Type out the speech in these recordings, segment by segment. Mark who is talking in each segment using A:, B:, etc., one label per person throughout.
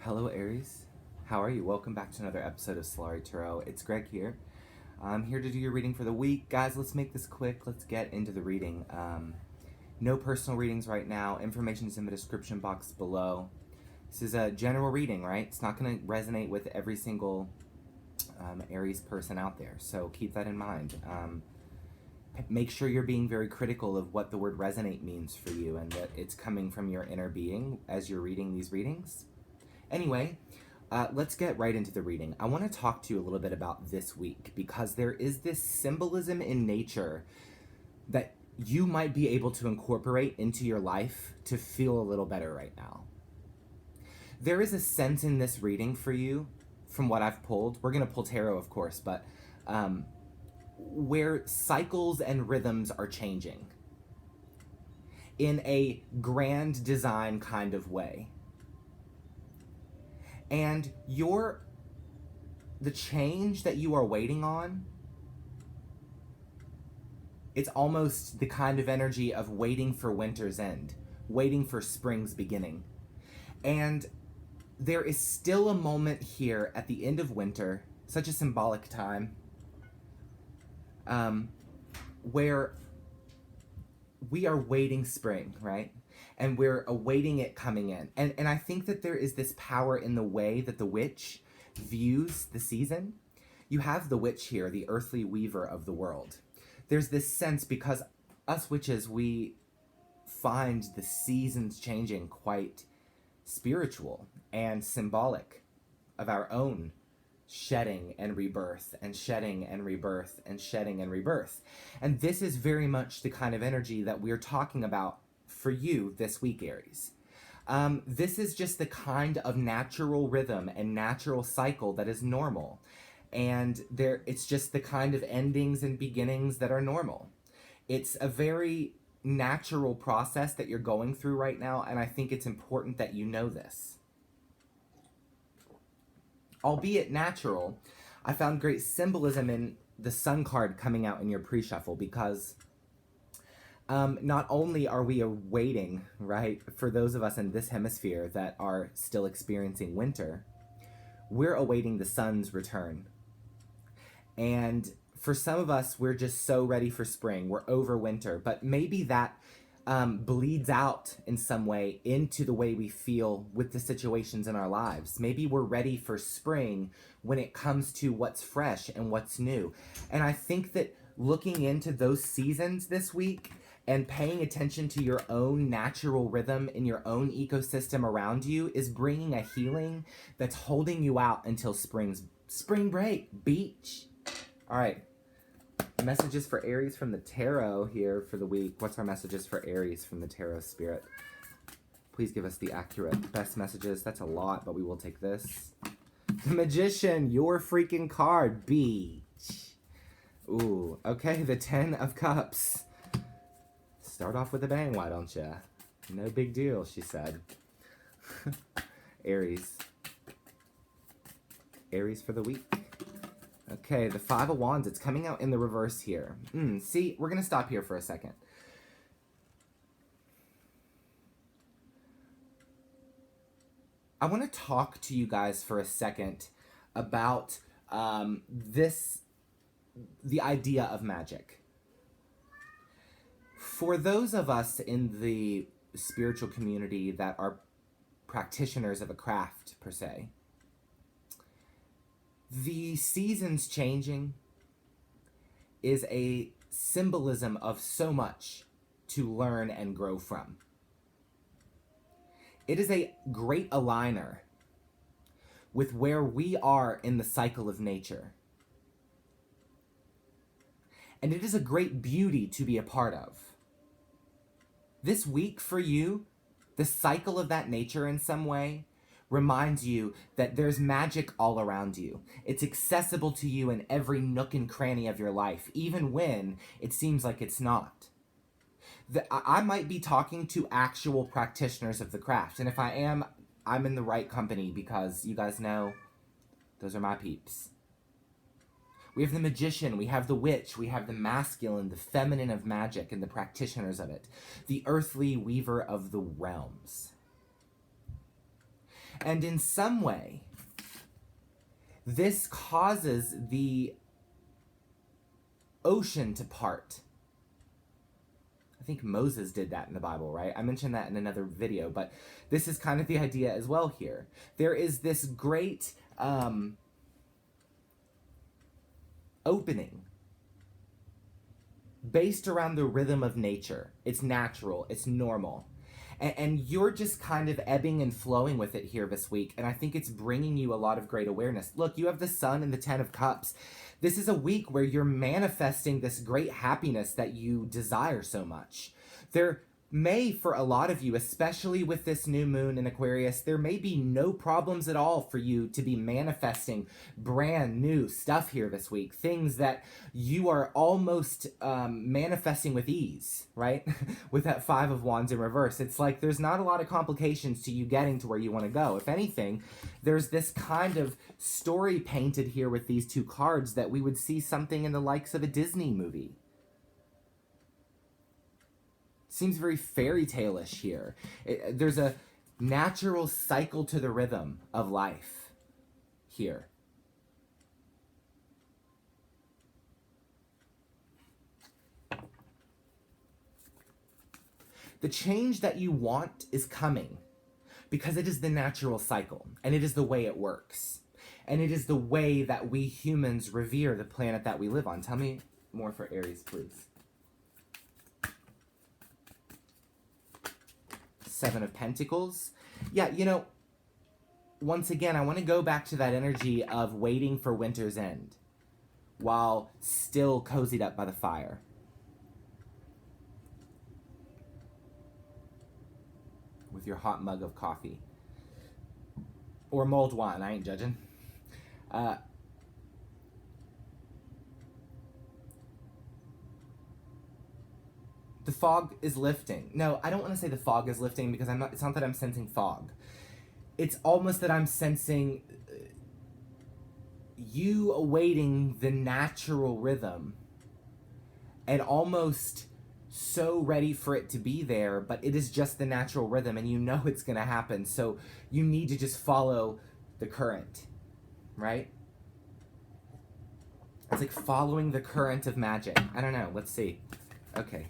A: Hello, Aries. How are you? Welcome back to another episode of Solari Tarot. It's Greg here. I'm here to do your reading for the week. Guys, let's make this quick. Let's get into the reading. No personal readings right now. Information is in the description box below. This is a general reading, right? It's not going to resonate with every single Aries person out there, so keep that in mind. Make sure you're being very critical of what the word resonate means for you and that it's coming from your inner being as you're reading these readings. Anyway, let's get right into the reading. I want to talk to you a little bit about this week because there is this symbolism in nature that you might be able to incorporate into your life to feel a little better right now. There is a sense in this reading for you from what I've pulled. We're going to pull tarot, of course, but where cycles and rhythms are changing in a grand design kind of way. And the change that you are waiting on, it's almost the kind of energy of waiting for winter's end, waiting for spring's beginning. And there is still a moment here at the end of winter, such a symbolic time, where we are waiting spring, right? And we're awaiting it coming in. And I think that there is this power in the way that the witch views the season. You have the witch here, the earthly weaver of the world. There's this sense, because us witches, we find the seasons changing quite spiritual and symbolic of our own shedding and rebirth and shedding and rebirth and shedding and rebirth. And this is very much the kind of energy that we're talking about for you this week, Aries. This is just the kind of natural rhythm and natural cycle that is normal. And it's just the kind of endings and beginnings that are normal. It's a very natural process that you're going through right now, and I think it's important that you know this. Albeit natural, I found great symbolism in the Sun card coming out in your pre-shuffle, because not only are we awaiting, right, for those of us in this hemisphere that are still experiencing winter, we're awaiting the sun's return. And for some of us, we're just so ready for spring. We're over winter, but maybe that bleeds out in some way into the way we feel with the situations in our lives. Maybe we're ready for spring when it comes to what's fresh and what's new. And I think that looking into those seasons this week and paying attention to your own natural rhythm in your own ecosystem around you is bringing a healing that's holding you out until spring break, beach. All right. Messages for Aries from the tarot here for the week. What's our messages for Aries from the tarot spirit? Please give us the accurate best messages. That's a lot, but we will take this. The Magician, your freaking card. Beach. Ooh, okay, the 10 of Cups. Start off with a bang, why don't ya? No big deal, she said. Aries. Aries for the week. Okay, the 5 of Wands, it's coming out in the reverse here. See, we're going to stop here for a second. I want to talk to you guys for a second about the idea of magic. For those of us in the spiritual community that are practitioners of a craft, per se, the seasons changing is a symbolism of so much to learn and grow from. It is a great aligner with where we are in the cycle of nature. And it is a great beauty to be a part of. This week for you, the cycle of that nature in some way reminds you that there's magic all around you. It's accessible to you in every nook and cranny of your life, even when it seems like it's not. I might be talking to actual practitioners of the craft, and if I am, I'm in the right company, because you guys know, those are my peeps. We have the magician, we have the witch, we have the masculine, the feminine of magic, and the practitioners of it. The earthly weaver of the realms. And in some way, this causes the ocean to part. I think Moses did that in the Bible, right? I mentioned that in another video, but this is kind of the idea as well here. There is this great opening based around the rhythm of nature. It's natural, it's normal. And you're just kind of ebbing and flowing with it here this week. And I think it's bringing you a lot of great awareness. Look, you have the Sun and the Ten of Cups. This is a week where you're manifesting this great happiness that you desire so much. There may, for a lot of you, especially with this new moon in Aquarius, there may be no problems at all for you to be manifesting brand new stuff here this week. Things that you are almost manifesting with ease, right? With that Five of Wands in reverse. It's like there's not a lot of complications to you getting to where you want to go. If anything, there's this kind of story painted here with these two cards that we would see something in the likes of a Disney movie. Seems very fairy tale-ish here. There's a natural cycle to the rhythm of life here. The change that you want is coming because it is the natural cycle and it is the way it works. And it is the way that we humans revere the planet that we live on. Tell me more for Aries, please. Seven of Pentacles. Yeah, you know, once again, I want to go back to that energy of waiting for winter's end while still cozied up by the fire. With your hot mug of coffee. Or mulled wine, I ain't judging. The fog is lifting. No, I don't want to say the fog is lifting because it's not that I'm sensing fog. It's almost that I'm sensing you awaiting the natural rhythm and almost so ready for it to be there, but it is just the natural rhythm and you know it's going to happen. So you need to just follow the current, right? It's like following the current of magic. I don't know. Let's see. Okay.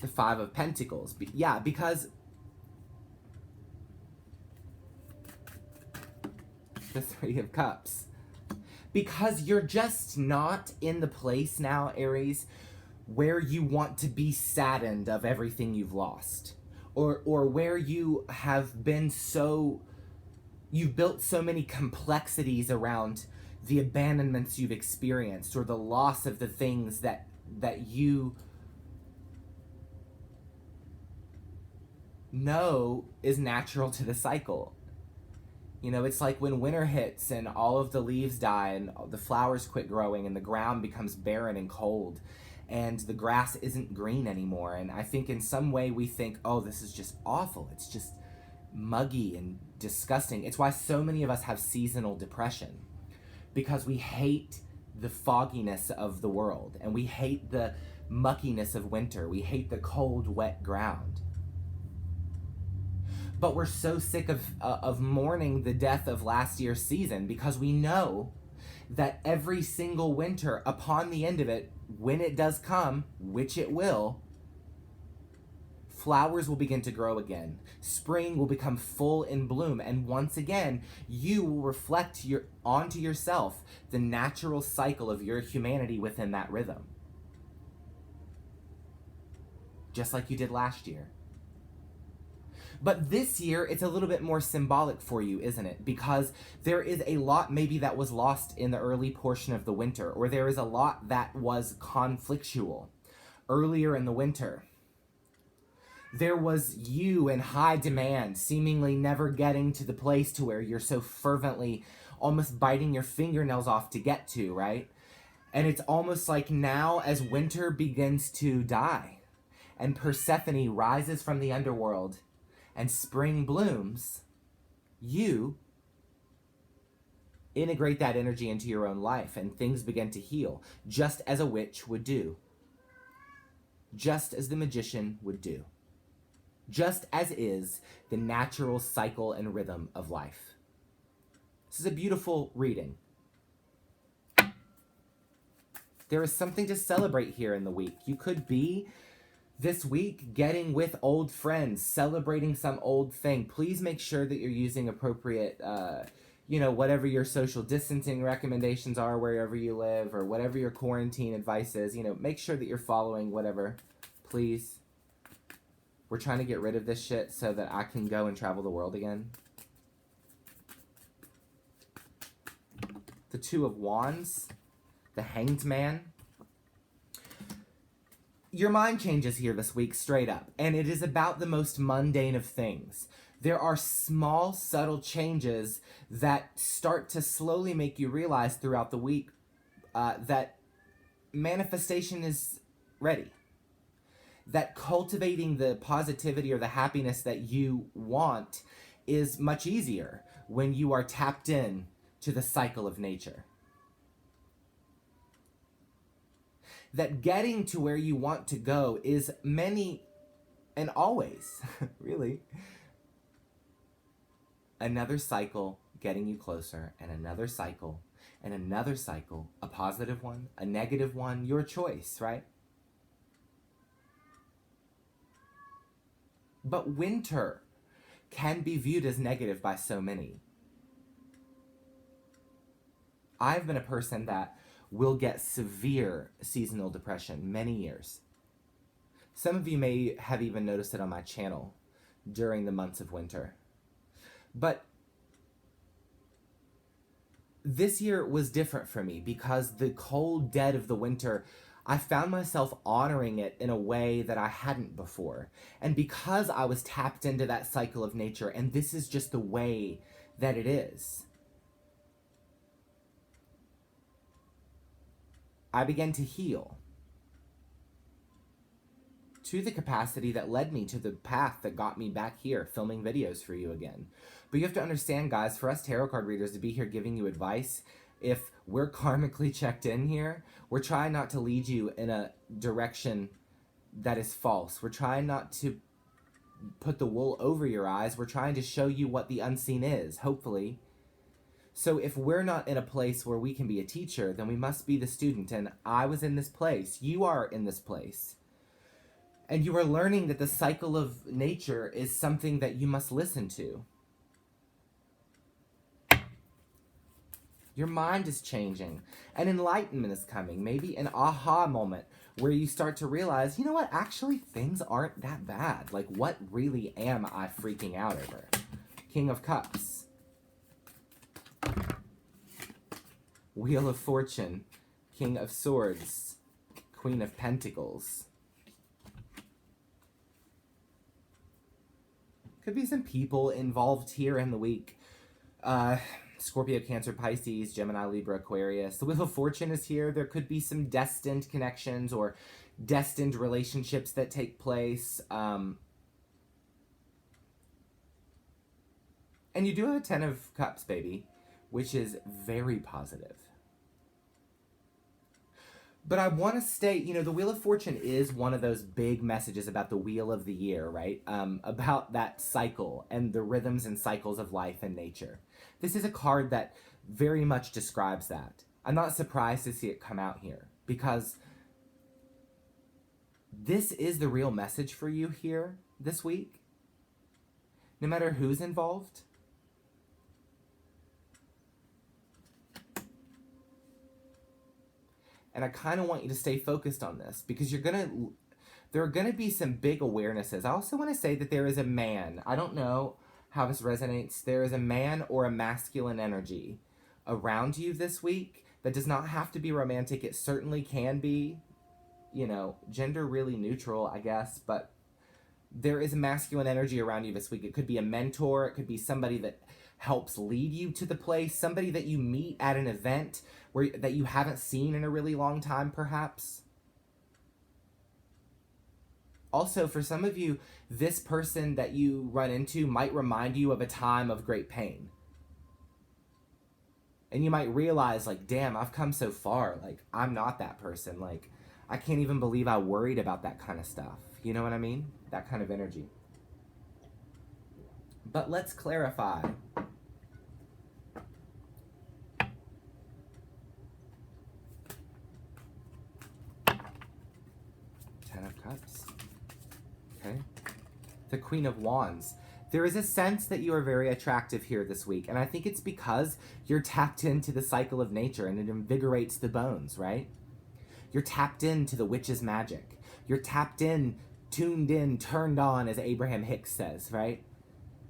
A: The Five of Pentacles. Yeah, because the Three of Cups. Because you're just not in the place now, Aries, where you want to be saddened of everything you've lost. Or where you have been you've built so many complexities around the abandonments you've experienced or the loss of the things that you know is natural to the cycle. You know, it's like when winter hits and all of the leaves die and the flowers quit growing and the ground becomes barren and cold and the grass isn't green anymore. And I think in some way we think, oh, this is just awful. It's just muggy and disgusting. It's why so many of us have seasonal depression, because we hate the fogginess of the world and we hate the muckiness of winter. We hate the cold, wet ground. But we're so sick of mourning the death of last year's season because we know that every single winter, upon the end of it, when it does come, which it will, flowers will begin to grow again. Spring will become full in bloom. And once again, you will reflect onto yourself the natural cycle of your humanity within that rhythm. Just like you did last year. But this year, it's a little bit more symbolic for you, isn't it? Because there is a lot maybe that was lost in the early portion of the winter, or there is a lot that was conflictual earlier in the winter. There was you in high demand, seemingly never getting to the place to where you're so fervently almost biting your fingernails off to get to, right? And it's almost like now as winter begins to die and Persephone rises from the underworld and spring blooms, you integrate that energy into your own life and things begin to heal, just as a witch would do, just as the magician would do. just as is the natural cycle and rhythm of life. This is a beautiful reading. There is something to celebrate here in the week. You could be this week getting with old friends, celebrating some old thing. Please make sure that you're using appropriate, whatever your social distancing recommendations are wherever you live, or whatever your quarantine advice is. Make sure that you're following whatever. Please. We're trying to get rid of this shit so that I can go and travel the world again. The Two of Wands, the Hanged Man. Your mind changes here this week, straight up, and it is about the most mundane of things. There are small, subtle changes that start to slowly make you realize throughout the week that manifestation is ready. That cultivating the positivity or the happiness that you want is much easier when you are tapped in to the cycle of nature. That getting to where you want to go is many and always, really, another cycle getting you closer, and another cycle, and another cycle, a positive one, a negative one, your choice, right? But winter can be viewed as negative by so many. I've been a person that will get severe seasonal depression many years. Some of you may have even noticed it on my channel during the months of winter. But this year was different for me because the cold dead of the winter, I found myself honoring it in a way that I hadn't before. And because I was tapped into that cycle of nature, and this is just the way that it is, I began to heal to the capacity that led me to the path that got me back here filming videos for you again. But you have to understand, guys, for us tarot card readers to be here giving you advice, if we're karmically checked in here, we're trying not to lead you in a direction that is false. We're trying not to put the wool over your eyes. We're trying to show you what the unseen is, hopefully. So if we're not in a place where we can be a teacher, then we must be the student. And I was in this place. You are in this place. And you are learning that the cycle of nature is something that you must listen to. Your mind is changing. An enlightenment is coming. Maybe an aha moment where you start to realize, you know what, actually things aren't that bad. Like, what really am I freaking out over? King of Cups. Wheel of Fortune. King of Swords. Queen of Pentacles. Could be some people involved here in the week. Scorpio, Cancer, Pisces, Gemini, Libra, Aquarius. The Wheel of Fortune is here. There could be some destined connections or destined relationships that take place. And you do have a Ten of Cups, baby, which is very positive. But I want to state, the Wheel of Fortune is one of those big messages about the wheel of the year, right? About that cycle and the rhythms and cycles of life and nature. This is a card that very much describes that. I'm not surprised to see it come out here because this is the real message for you here this week. No matter who's involved. And I kind of want you to stay focused on this because there are going to be some big awarenesses. I also want to say that there is a man. I don't know how this resonates. There is a man or a masculine energy around you this week that does not have to be romantic. It certainly can be, gender really neutral, I guess. But there is a masculine energy around you this week. It could be a mentor. It could be somebody that helps lead you to the place, somebody that you meet at an event that you haven't seen in a really long time, perhaps. Also, for some of you, this person that you run into might remind you of a time of great pain. And you might realize, like, damn, I've come so far. Like, I'm not that person. Like, I can't even believe I worried about that kind of stuff. You know what I mean? That kind of energy. But let's clarify. Ten of Cups. Okay. The Queen of Wands. There is a sense that you are very attractive here this week, and I think it's because you're tapped into the cycle of nature and it invigorates the bones, right? You're tapped into the witch's magic. You're tapped in, tuned in, turned on, as Abraham Hicks says, right?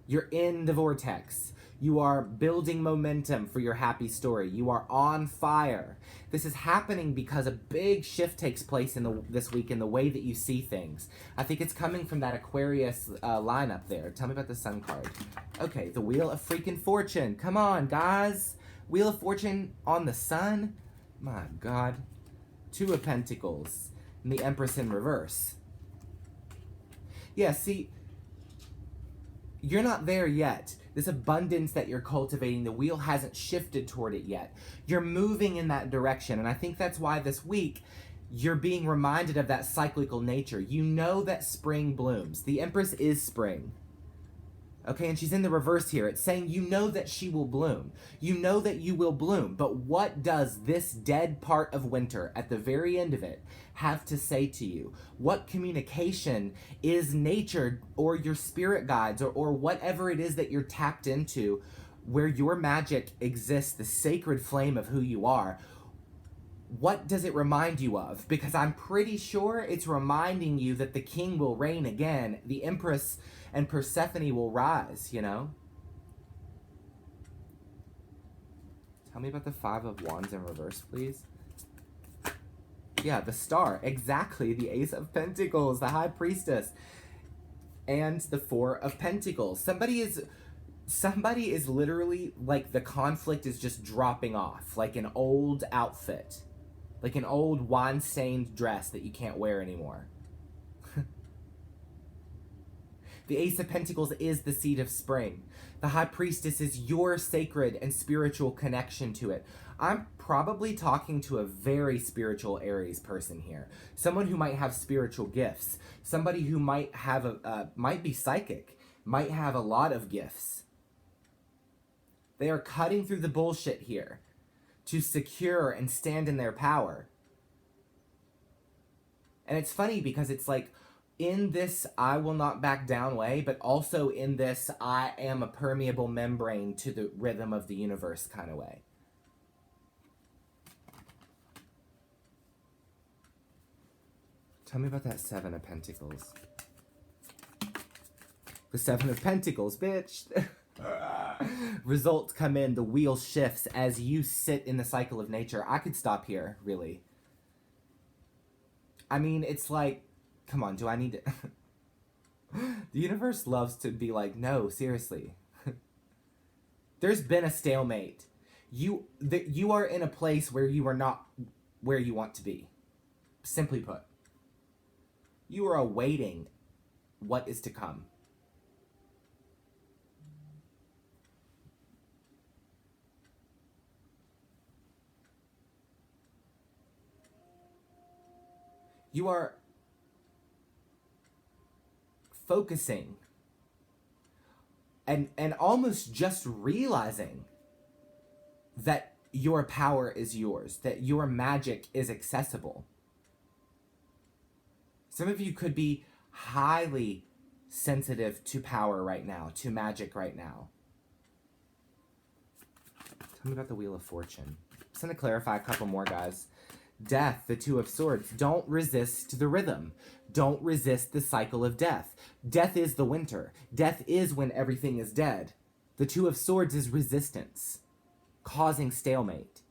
A: You're in the vortex. You are building momentum for your happy story. You are on fire. This is happening because a big shift takes place this week in the way that you see things. I think it's coming from that Aquarius line up there. Tell me about the Sun card. Okay, the Wheel of freaking Fortune. Come on, guys. Wheel of Fortune on the Sun. My God. Two of Pentacles. And the Empress in reverse. Yeah, see, you're not there yet. This abundance that you're cultivating, the wheel hasn't shifted toward it yet. You're moving in that direction, and I think that's why this week you're being reminded of that cyclical nature. You know that spring blooms. The Empress is spring. Okay, and she's in the reverse here. It's saying you know that she will bloom. You know that you will bloom. But what does this dead part of winter, at the very end of it, have to say to you? What communication is nature or your spirit guides or whatever it is that you're tapped into, where your magic exists, the sacred flame of who you are? What does it remind you of? Because I'm pretty sure it's reminding you that the king will reign again. The Empress and Persephone will rise, you know? Tell me about the Five of Wands in reverse, please. Yeah, the Star. Exactly. The Ace of Pentacles, the High Priestess. And the Four of Pentacles. Somebody is literally, like, the conflict is just dropping off. Like an old outfit. Like an old wine-stained dress that you can't wear anymore. The Ace of Pentacles is the seed of spring. The High Priestess is your sacred and spiritual connection to it. I'm probably talking to a very spiritual Aries person here. Someone who might have spiritual gifts. Somebody who might have might be psychic. Might have a lot of gifts. They are cutting through the bullshit here to secure and stand in their power. And it's funny because it's like, in this I will not back down way, but also in this I am a permeable membrane to the rhythm of the universe kind of way. Tell me about that Seven of Pentacles. The Seven of Pentacles, bitch. Results come in, the wheel shifts as you sit in the cycle of nature. I could stop here, really. I mean, it's like, come on, do I need to... The universe loves to be like, no, seriously. There's been a stalemate. You are in a place where you are not where you want to be. Simply put. You are awaiting what is to come. You are focusing and almost just realizing that your power is yours, that your magic is accessible. Some of you could be highly sensitive to power right now, to magic right now. Tell me about the Wheel of Fortune. I'm just going to clarify a couple more, guys. Death, the Two of Swords. Don't resist the rhythm. Don't resist the cycle of death. Death is the winter. Death is when everything is dead. The Two of Swords is resistance, causing stalemate.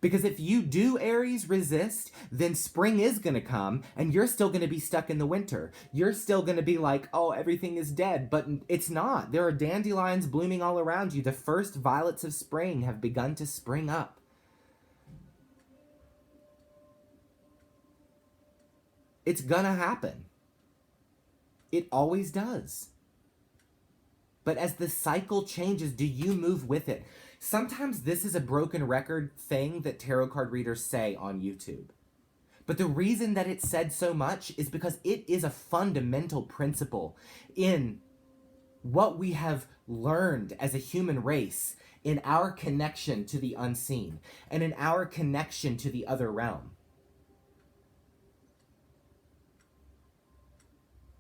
A: Because if you do, Aries, resist, then spring is going to come, and you're still going to be stuck in the winter. You're still going to be like, oh, everything is dead, but it's not. There are dandelions blooming all around you. The first violets of spring have begun to spring up. It's gonna happen. It always does. But as the cycle changes, do you move with it? Sometimes this is a broken record thing that tarot card readers say on YouTube. But the reason that it's said so much is because it is a fundamental principle in what we have learned as a human race in our connection to the unseen and in our connection to the other realm.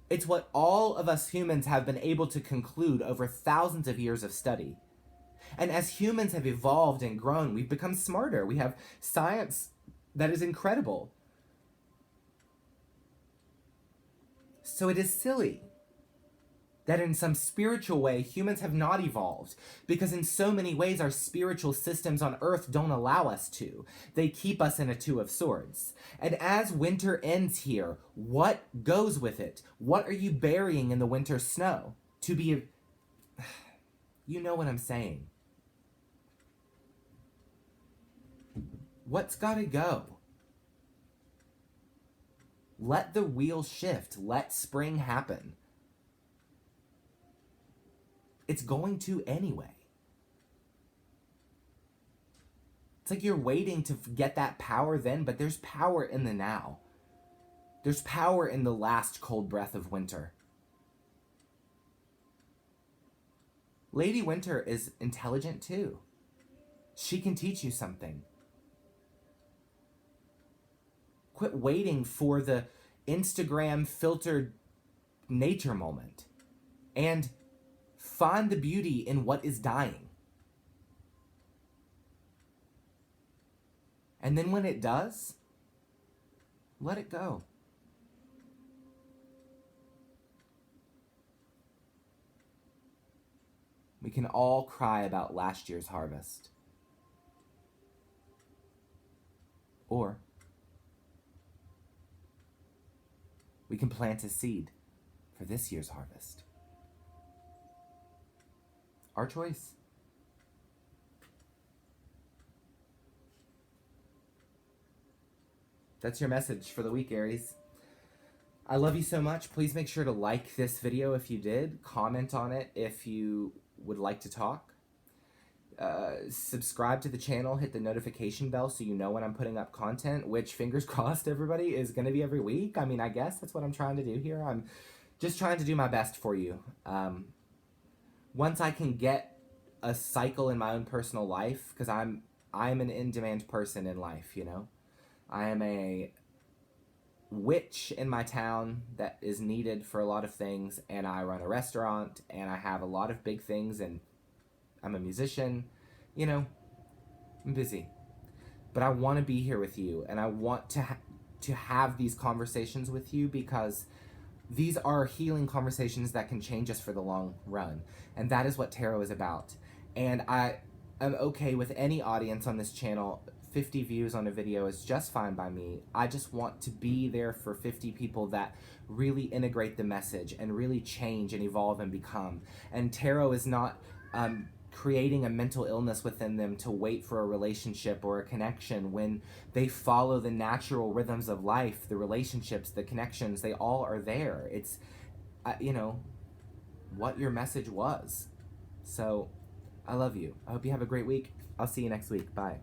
A: It's what all of us humans have been able to conclude over thousands of years of study. And as humans have evolved and grown, we've become smarter. We have science that is incredible. So it is silly that in some spiritual way humans have not evolved, because in so many ways our spiritual systems on earth don't allow us to. They keep us in a two of swords. And as winter ends here, what goes with it? What are you burying in the winter snow? To be... You know what I'm saying. What's gotta go? Let the wheel shift. Let spring happen. It's going to anyway. It's like you're waiting to get that power then, but there's power in the now. There's power in the last cold breath of winter. Lady Winter is intelligent too. She can teach you something. Quit waiting for the Instagram filtered nature moment. And find the beauty in what is dying. And then when it does, let it go. We can all cry about last year's harvest. Or we can plant a seed for this year's harvest. Our choice. That's your message for the week, Aries. I love you so much. Please make sure to like this video if you did. Comment on it if you would like to talk. Subscribe to the channel. Hit the notification bell so you know when I'm putting up content, which, fingers crossed, everybody, is going to be every week. I mean, I guess that's what I'm trying to do here. I'm just trying to do my best for you. Once I can get a cycle in my own personal life, because I'm an in-demand person in life, you know. I am a witch in my town that is needed for a lot of things, and I run a restaurant, and I have a lot of big things, and I'm a musician, you know. I'm busy. But I want to be here with you, and I want to have these conversations with you, because these are healing conversations that can change us for the long run. And that is what tarot is about. And I am okay with any audience on this channel. 50 views on a video is just fine by me. I just want to be there for 50 people that really integrate the message and really change and evolve and become. And tarot is not creating a mental illness within them to wait for a relationship or a connection, when they follow the natural rhythms of life. The relationships, the connections, they all are there. It's, you know, what your message was. So I love you. I hope you have a great week. I'll see you next week. Bye.